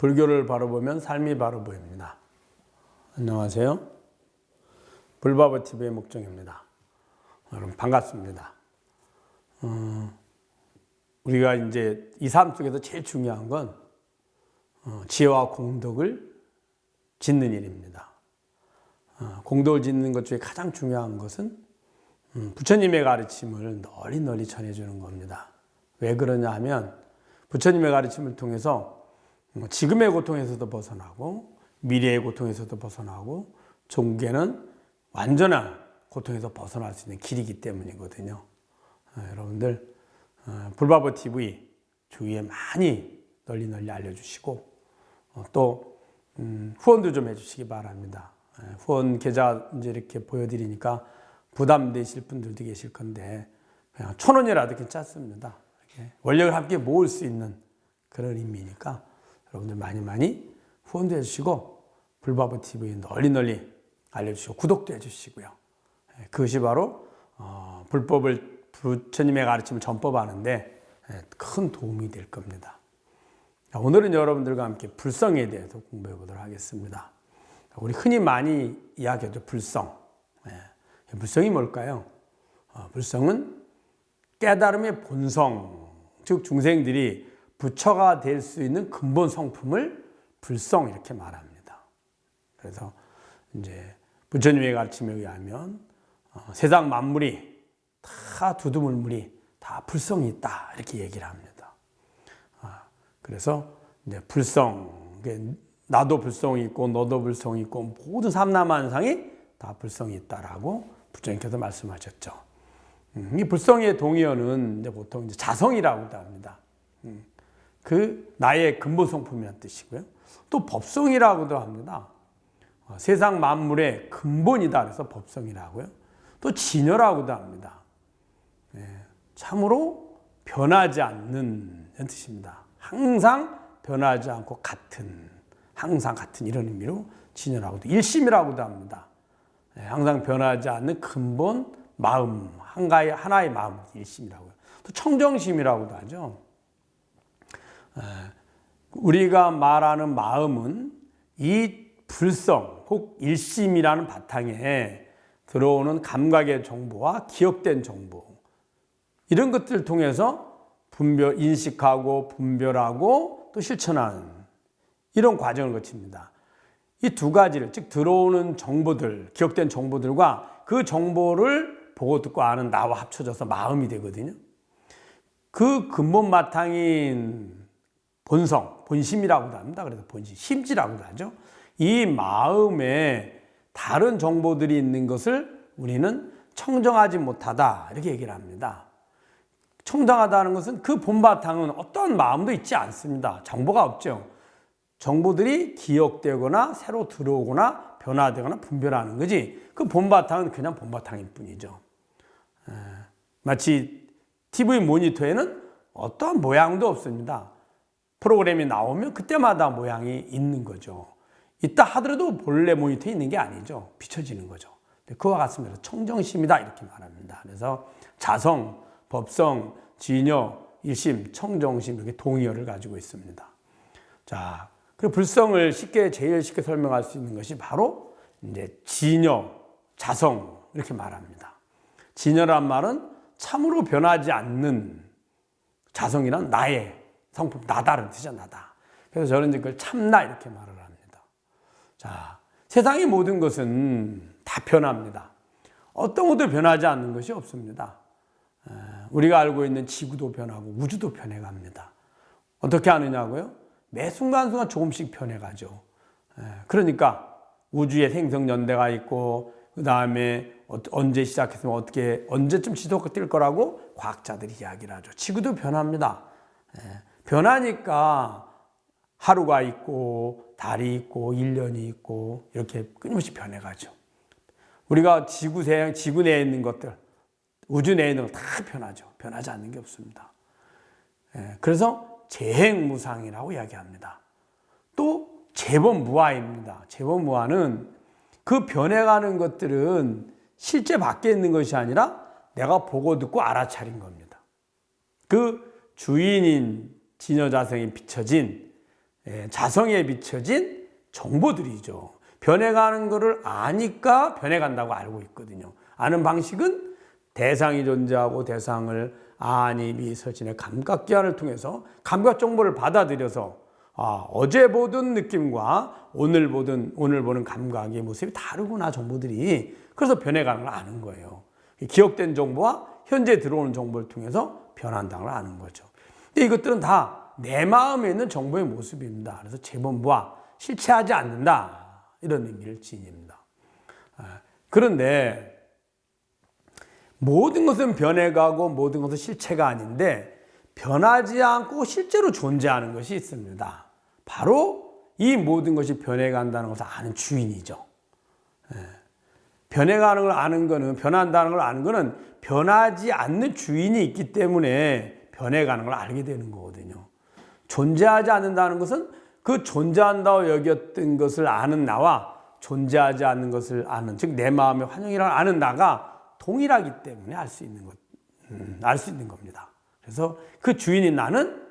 불교를 바로 보면 삶이 바로 보입니다. 안녕하세요. 불바보TV의 목정입니다. 여러분 반갑습니다. 우리가 이제 이 삶 속에서 제일 중요한 건 지혜와 공덕을 짓는 일입니다. 공덕을 짓는 것 중에 가장 중요한 것은 부처님의 가르침을 널리 전해주는 겁니다. 왜 그러냐 하면 부처님의 가르침을 통해서 지금의 고통에서도 벗어나고 미래의 고통에서도 벗어나고 종계는 완전한 고통에서 벗어날 수 있는 길이기 때문이거든요. 여러분들 불바보TV 주위에 많이 널리 알려주시고 또 후원도 좀 해주시기 바랍니다. 후원 계좌 이제 이렇게 보여드리니까 부담되실 분들도 계실 건데 그냥 1,000원이라도 괜찮습니다. 원력을 함께 모을 수 있는 그런 의미니까 여러분들 많이 후원도 해주시고 불바보TV 널리 알려주시고 구독도 해주시고요. 그것이 바로 불법을 부처님의 가르침을 전법하는데 큰 도움이 될 겁니다. 오늘은 여러분들과 함께 불성에 대해서 공부해 보도록 하겠습니다. 우리 흔히 많이 이야기하죠. 불성. 불성이 뭘까요? 불성은 깨달음의 본성, 즉 중생들이 부처가 될 수 있는 근본 성품을 불성 이렇게 말합니다. 그래서 이제 부처님의 가르침에 의하면 세상 만물이 다 두두물물이 다 불성이 있다 이렇게 얘기를 합니다. 그래서 이제 불성, 나도 불성이 있고 너도 불성이 있고 모든 삼라만상이 다 불성이 있다라고 부처님께서 말씀하셨죠. 이 불성의 동의어는 이제 보통 이제 자성이라고도 합니다. 그 나의 근본 성품이라는 뜻이고요. 또 법성이라고도 합니다. 세상 만물의 근본이다 그래서 법성이라고요. 또 진여라고도 합니다. 참으로 변하지 않는 뜻입니다. 항상 변하지 않고 항상 같은 이런 의미로 진여라고도 일심이라고도 합니다. 항상 변하지 않는 근본 마음, 하나의 마음 일심이라고요. 또 청정심이라고도 하죠. 우리가 말하는 마음은 이 불성, 혹 일심이라는 바탕에 들어오는 감각의 정보와 기억된 정보 이런 것들을 통해서 인식하고 분별하고 또 실천하는 이런 과정을 거칩니다. 이 두 가지를 즉 들어오는 정보들, 기억된 정보들과 그 정보를 보고 듣고 아는 나와 합쳐져서 마음이 되거든요. 그 근본 바탕인 본성, 본심이라고도 합니다. 그래서 본심, 심지라고도 하죠. 이 마음에 다른 정보들이 있는 것을 우리는 청정하지 못하다 이렇게 얘기를 합니다. 청정하다는 것은 그 본바탕은 어떤 마음도 있지 않습니다. 정보가 없죠. 정보들이 기억되거나 새로 들어오거나 변화되거나 분별하는 거지 그 본바탕은 그냥 본바탕일 뿐이죠. 마치 TV 모니터에는 어떤 모양도 없습니다. 프로그램이 나오면 그때마다 모양이 있는 거죠. 있다 하더라도 본래 모니터에 있는 게 아니죠. 비춰지는 거죠. 그와 같습니다. 청정심이다 이렇게 말합니다. 그래서 자성, 법성, 진여, 일심, 청정심 이렇게 동의어를 가지고 있습니다. 자, 그 불성을 제일 쉽게 설명할 수 있는 것이 바로 이제 진여, 자성 이렇게 말합니다. 진여란 말은 참으로 변하지 않는 자성이란 나의 성품, 나다는 뜻이죠, 나다. 그래서 저는 그걸 참나 이렇게 말을 합니다. 자, 세상의 모든 것은 다 변합니다. 어떤 것도 변하지 않는 것이 없습니다. 우리가 알고 있는 지구도 변하고 우주도 변해갑니다. 어떻게 하느냐고요? 매 순간순간 조금씩 변해가죠. 그러니까 우주에 생성연대가 있고 그 다음에 언제 시작했으면 언제쯤 지도가 뛸 거라고 과학자들이 이야기를 하죠. 지구도 변합니다. 변하니까 하루가 있고 달이 있고 1년이 있고 이렇게 끊임없이 변해가죠. 우리가 지구 내에 있는 것들, 우주 내에 있는 것 다 변하죠. 변하지 않는 게 없습니다. 그래서 재행무상이라고 이야기합니다. 또 재범무화입니다. 재범무화는 그 변해가는 것들은 실제 밖에 있는 것이 아니라 내가 보고 듣고 알아차린 겁니다. 그 주인인 진여자성이 비춰진 자성에 비춰진 정보들이죠. 변해가는 것을 아니까 변해간다고 알고 있거든요. 아는 방식은 대상이 존재하고 대상을 아니, 미, 서진의 감각기관을 통해서 감각 정보를 받아들여서 어제 보던 느낌과 오늘 보는 감각의 모습이 다르구나, 정보들이. 그래서 변해가는 걸 아는 거예요. 기억된 정보와 현재 들어오는 정보를 통해서 변한다는 걸 아는 거죠. 근데 이것들은 다 내 마음에 있는 정보의 모습입니다. 그래서 재본부와 실체하지 않는다, 이런 의미를 지닙니다. 그런데 모든 것은 변해가고 모든 것은 실체가 아닌데 변하지 않고 실제로 존재하는 것이 있습니다. 바로 이 모든 것이 변해간다는 것을 아는 주인이죠. 변해가는 걸 아는 거는, 변한다는 걸 아는 거는 변하지 않는 주인이 있기 때문에 변해가는 걸 알게 되는 거거든요. 존재하지 않는다는 것은 그 존재한다고 여겼던 것을 아는 나와 존재하지 않는 것을 아는, 즉 내 마음의 환영이라고 아는 나가 동일하기 때문에 알 수 있는 겁니다. 그래서 그 주인인 나는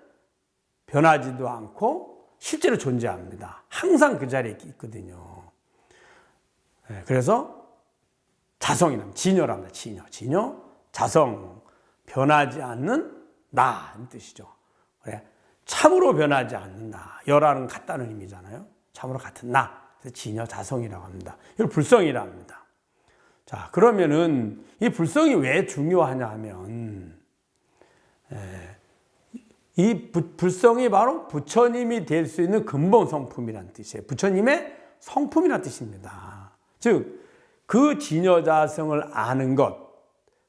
변하지도 않고 실제로 존재합니다. 항상 그 자리에 있거든요. 그래서 자성이란, 진여랍니다. 진여, 자성, 변하지 않는 나는 뜻이죠. 그래, 참으로 변하지 않는 나, 여라는 같다는 의미잖아요. 참으로 같은 나, 그래서 진여, 자성이라고 합니다. 이걸 불성이라고 합니다. 자, 그러면은 이 불성이 왜 중요하냐 하면, 이 불성이 바로 부처님이 될 수 있는 근본 성품이라는 뜻이에요. 부처님의 성품이라는 뜻입니다. 즉, 그 진여자성을 아는 것,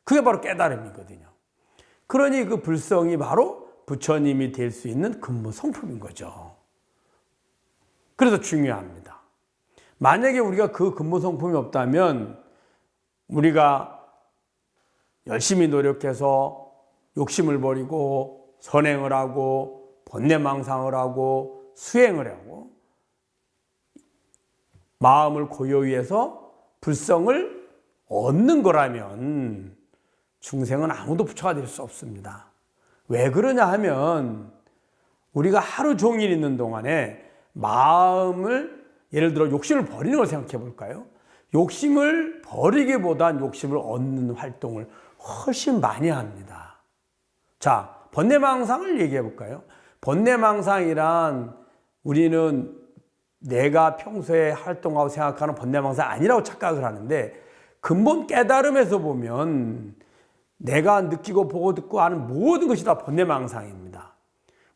그게 바로 깨달음이거든요. 그러니 그 불성이 바로 부처님이 될 수 있는 근본 성품인 거죠. 그래서 중요합니다. 만약에 우리가 그 근본 성품이 없다면 우리가 열심히 노력해서 욕심을 버리고 선행을 하고 번뇌망상을 하고 수행을 하고 마음을 고요히 해서 불성을 얻는 거라면 중생은 아무도 부처가 될 수 없습니다. 왜 그러냐 하면 우리가 하루 종일 있는 동안에 마음을, 예를 들어 욕심을 버리는 걸 생각해 볼까요? 욕심을 버리기보단 욕심을 얻는 활동을 훨씬 많이 합니다. 자, 번뇌망상을 얘기해 볼까요? 번뇌망상이란 우리는 내가 평소에 활동하고 생각하는 번뇌망상 아니라고 착각을 하는데 근본 깨달음에서 보면 내가 느끼고 보고 듣고 아는 모든 것이 다 번뇌망상입니다.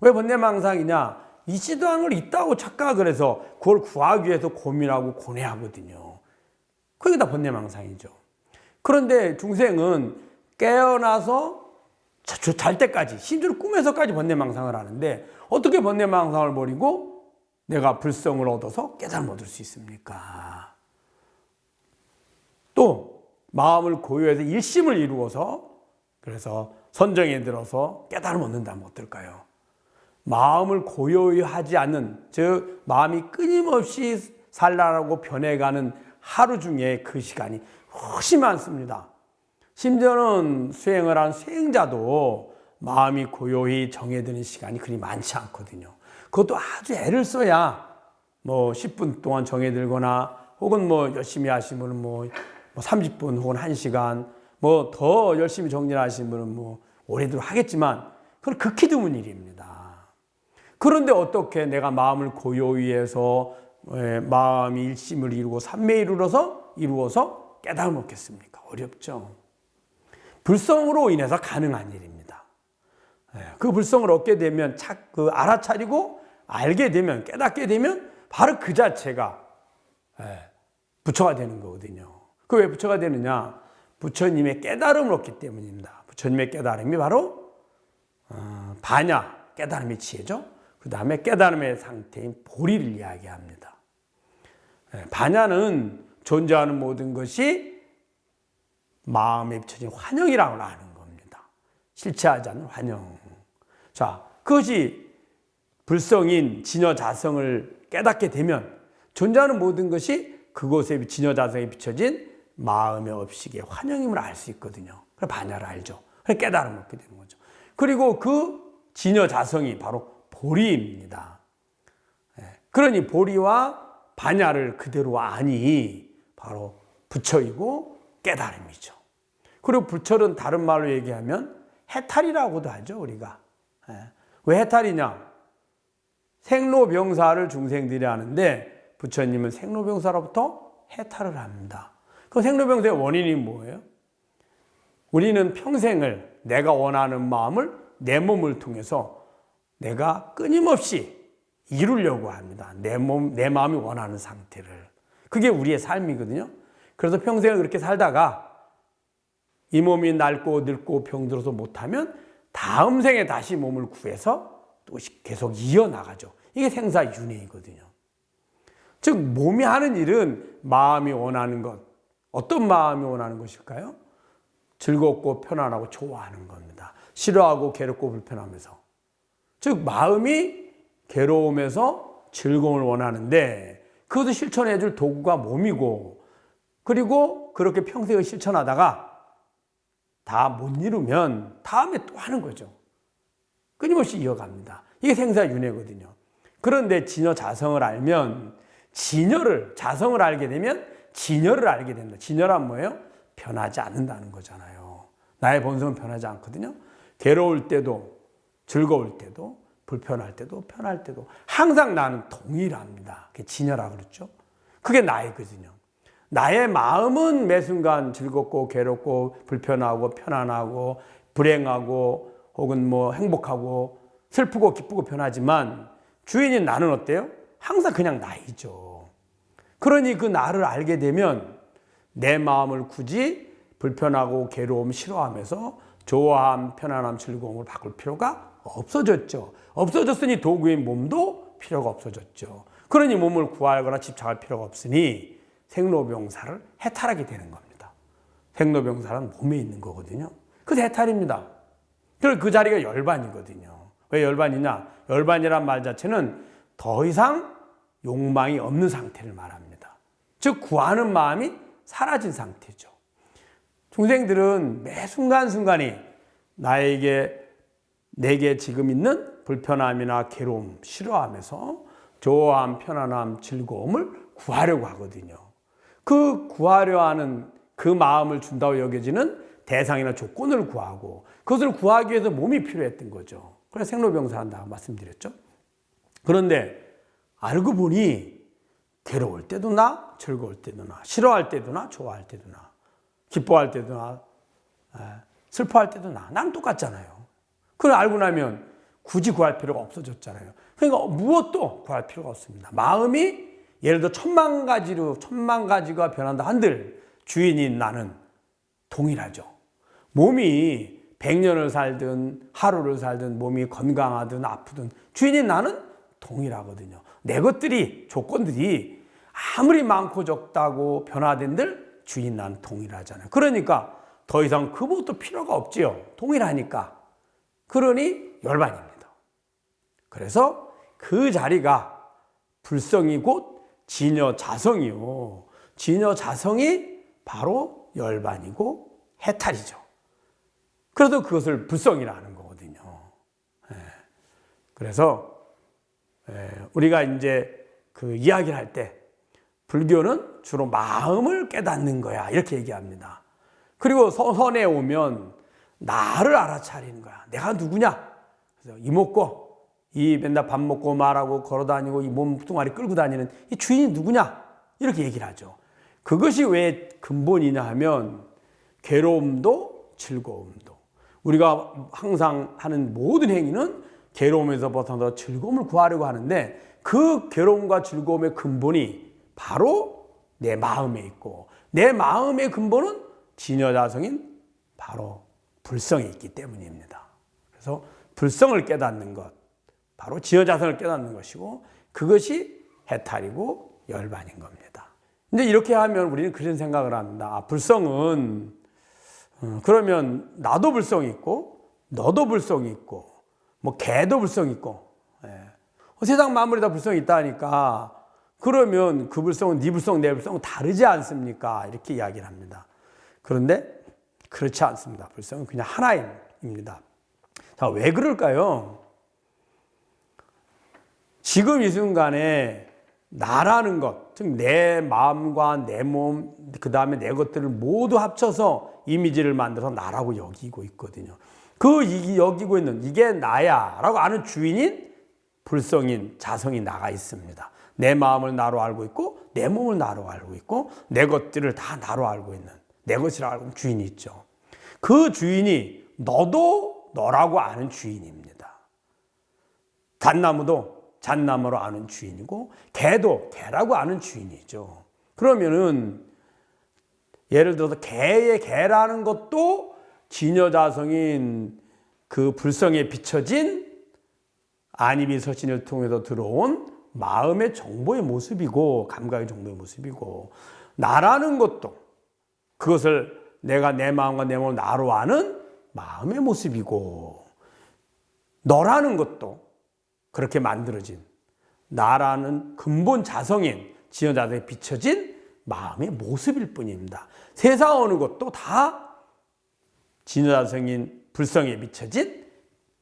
왜 번뇌망상이냐? 있지도 않은 걸 있다고 착각을 해서 그걸 구하기 위해서 고민하고 고뇌하거든요. 그게 다 번뇌망상이죠. 그런데 중생은 깨어나서 잘 때까지, 심지어 꿈에서까지 번뇌망상을 하는데 어떻게 번뇌망상을 버리고 내가 불성을 얻어서 깨달음을 얻을 수 있습니까? 또 마음을 고요해서 일심을 이루어서, 그래서 선정에 들어서 깨달음을 얻는다면 어떨까요? 마음을 고요히 하지 않는, 즉 마음이 끊임없이 산란하고 변해가는 하루 중에 그 시간이 훨씬 많습니다. 심지어는 수행을 한 수행자도 마음이 고요히 정해드는 시간이 그리 많지 않거든요. 그것도 아주 애를 써야 10분 동안 정해들거나 혹은 열심히 하신 분은 30분 혹은 1시간, 더 열심히 정리를 하신 분은 오래도록 하겠지만 그건 극히 드문 일입니다. 그런데 어떻게 내가 마음을 고요히 해서 마음이 일심을 이루고 삼매를 이루어서 깨달음을 얻겠습니까? 어렵죠. 불성으로 인해서 가능한 일입니다. 그 불성을 얻게 되면 알아차리고 알게 되면, 깨닫게 되면 바로 그 자체가 부처가 되는 거거든요. 그 왜 부처가 되느냐? 부처님의 깨달음을 얻기 때문입니다. 부처님의 깨달음이 바로 반야, 깨달음의 지혜죠. 그 다음에 깨달음의 상태인 보리를 이야기합니다. 반야는 존재하는 모든 것이 마음에 비춰진 환영이라고 아는 겁니다. 실체하지 않는 환영. 자, 그것이 불성인 진여자성을 깨닫게 되면 존재하는 모든 것이 그곳에 진여자성에 비춰진 마음의 업식의 환영임을 알 수 있거든요. 그래서 반야를 알죠. 그래서 깨달음을 얻게 되는 거죠. 그리고 그 진여자성이 바로 보리입니다. 그러니 보리와 반야를 그대로 아니 바로 부처이고 깨달음이죠. 그리고 부처는 다른 말로 얘기하면 해탈이라고도 하죠, 우리가. 왜 해탈이냐? 생로병사를 중생들이 하는데 부처님은 생로병사로부터 해탈을 합니다. 그 생로병사의 원인이 뭐예요? 우리는 평생을 내가 원하는 마음을 내 몸을 통해서 내가 끊임없이 이루려고 합니다. 내 마음이 원하는 상태를. 그게 우리의 삶이거든요. 그래서 평생을 그렇게 살다가 이 몸이 낡고 늙고 병들어서 못하면 다음 생에 다시 몸을 구해서 또 계속 이어나가죠. 이게 생사윤회이거든요. 즉 몸이 하는 일은 마음이 원하는 것. 어떤 마음이 원하는 것일까요? 즐겁고 편안하고 좋아하는 겁니다. 싫어하고 괴롭고 불편하면서. 즉 마음이 괴로움에서 즐거움을 원하는데 그것을 실천해 줄 도구가 몸이고, 그리고 그렇게 평생을 실천하다가 다 못 이루면 다음에 또 하는 거죠. 끊임없이 이어갑니다. 이게 생사윤회거든요. 그런데 진여 자성을 알면 자성을 알게 되면 진여를 알게 된다. 진여란 뭐예요? 변하지 않는다는 거잖아요. 나의 본성은 변하지 않거든요. 괴로울 때도 즐거울 때도 불편할 때도 편할 때도 항상 나는 동일합니다. 그게 진여라 그랬죠. 그게 나이거든요. 나의 마음은 매 순간 즐겁고 괴롭고 불편하고 편안하고 불행하고 혹은 뭐 행복하고 슬프고 기쁘고 변하지만 주인인 나는 어때요? 항상 그냥 나이죠. 그러니 그 나를 알게 되면 내 마음을 굳이 불편하고 괴로움 싫어하면서 좋아함, 편안함, 즐거움을 바꿀 필요가 없어졌죠. 없어졌으니 도구인 몸도 필요가 없어졌죠. 그러니 몸을 구하거나 집착할 필요가 없으니 생로병사를 해탈하게 되는 겁니다. 생로병사는 몸에 있는 거거든요. 그래서 해탈입니다. 그리고 그 자리가 열반이거든요. 왜 열반이냐? 열반이란 말 자체는 더 이상 욕망이 없는 상태를 말합니다. 즉 구하는 마음이 사라진 상태죠. 중생들은 매 순간순간이 내게 지금 있는 불편함이나 괴로움, 싫어함에서 좋아함, 편안함, 즐거움을 구하려고 하거든요. 그 구하려 하는 그 마음을 준다고 여겨지는 대상이나 조건을 구하고 그것을 구하기 위해서 몸이 필요했던 거죠. 그래서 생로병사한다고 말씀드렸죠. 그런데 알고 보니 괴로울 때도 나, 즐거울 때도 나, 싫어할 때도 나, 좋아할 때도 나, 기뻐할 때도 나, 슬퍼할 때도 나. 난 똑같잖아요. 그걸 알고 나면 굳이 구할 필요가 없어졌잖아요. 그러니까 무엇도 구할 필요가 없습니다. 마음이 예를 들어 천만 가지가 변한다 한들 주인인 나는 동일하죠. 몸이 100년을 살든 하루를 살든 몸이 건강하든 아프든 주인인 나는 동일하거든요. 내 것들이 조건들이 아무리 많고 적다고 변화된들 주인 나는 동일하잖아요. 그러니까 더 이상 그것도 필요가 없지요. 동일하니까. 그러니 열반입니다. 그래서 그 자리가 불성이 곧 진여자성이요. 진여자성이 바로 열반이고 해탈이죠. 그래서 그것을 불성이라는 거거든요. 그래서 우리가 이제 그 이야기를 할 때 불교는 주로 마음을 깨닫는 거야 이렇게 얘기합니다. 그리고 선에 오면 나를 알아차리는 거야. 내가 누구냐? 그래서 이먹고 이 맨날 밥 먹고 말하고 걸어다니고 이 몸뚱아리 끌고 다니는 이 주인이 누구냐? 이렇게 얘기를 하죠. 그것이 왜 근본이냐 하면 괴로움도 즐거움도 우리가 항상 하는 모든 행위는 괴로움에서 벗어나서 즐거움을 구하려고 하는데 그 괴로움과 즐거움의 근본이 바로 내 마음에 있고 내 마음의 근본은 진여자성인 바로 불성에 있기 때문입니다. 그래서 불성을 깨닫는 것, 바로 진여자성을 깨닫는 것이고 그것이 해탈이고 열반인 겁니다. 근데 이렇게 하면 우리는 그런 생각을 합니다. 불성은 그러면 나도 불성이 있고 너도 불성이 있고 뭐 개도 불성이 있고 세상 만물이 다 불성이 있다니까 그러면 그 불성은 네 불성 내 불성은 다르지 않습니까? 이렇게 이야기를 합니다. 그런데 그렇지 않습니다. 불성은 그냥 하나입니다. 자, 왜 그럴까요? 지금 이 순간에 나라는 것, 즉 내 마음과 내 몸, 그 다음에 내 것들을 모두 합쳐서 이미지를 만들어서 나라고 여기고 있거든요. 여기고 있는 이게 나야 라고 아는 주인인 불성인 자성이 나가 있습니다. 내 마음을 나로 알고 있고 내 몸을 나로 알고 있고 내 것들을 다 나로 알고 있는 내 것이라고 알고 있는 주인이 있죠. 그 주인이 너도 너라고 아는 주인입니다. 잣나무도 잣나무로 아는 주인이고 개도 개라고 아는 주인이죠. 그러면은 예를 들어서 개의 개라는 것도 진여자성인 그 불성에 비춰진 안이비서신을 통해서 들어온 마음의 정보의 모습이고 감각의 정보의 모습이고 나라는 것도 그것을 내가 내 마음과 내 몸을 나로 아는 마음의 모습이고 너라는 것도 그렇게 만들어진 나라는 근본 자성인 진여자성에 비춰진 마음의 모습일 뿐입니다. 세상 어느 것도 다 진여자성인 불성에 비춰진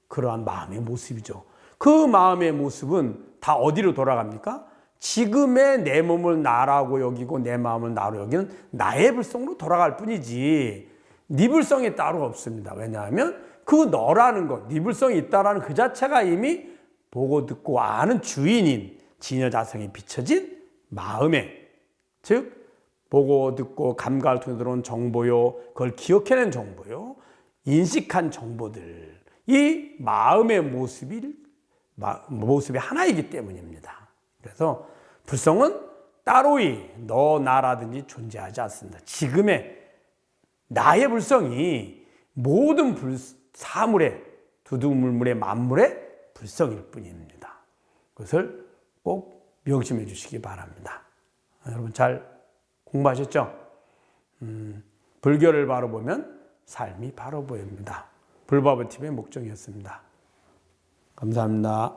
그러한 마음의 모습이죠. 그 마음의 모습은 다 어디로 돌아갑니까? 지금의 내 몸을 나라고 여기고 내 마음을 나로 여기는 나의 불성으로 돌아갈 뿐이지 네 불성이 따로 없습니다. 왜냐하면 그 너라는 것, 네 불성이 있다라는 그 자체가 이미 보고 듣고 아는 주인인 진여자성에 비춰진 마음에, 즉 보고 듣고 감각을 통해 들어온 정보요, 그걸 기억해낸 정보요, 인식한 정보들, 이 마음의 모습이 하나이기 때문입니다. 그래서 불성은 따로이 너 나라든지 존재하지 않습니다. 지금의 나의 불성이 모든 사물의 두두물물의 만물의 불성일 뿐입니다. 그것을 꼭 명심해 주시기 바랍니다. 여러분 잘 공부하셨죠? 불교를 바로 보면 삶이 바로 보입니다. 불바보TV의 목정이었습니다. 감사합니다.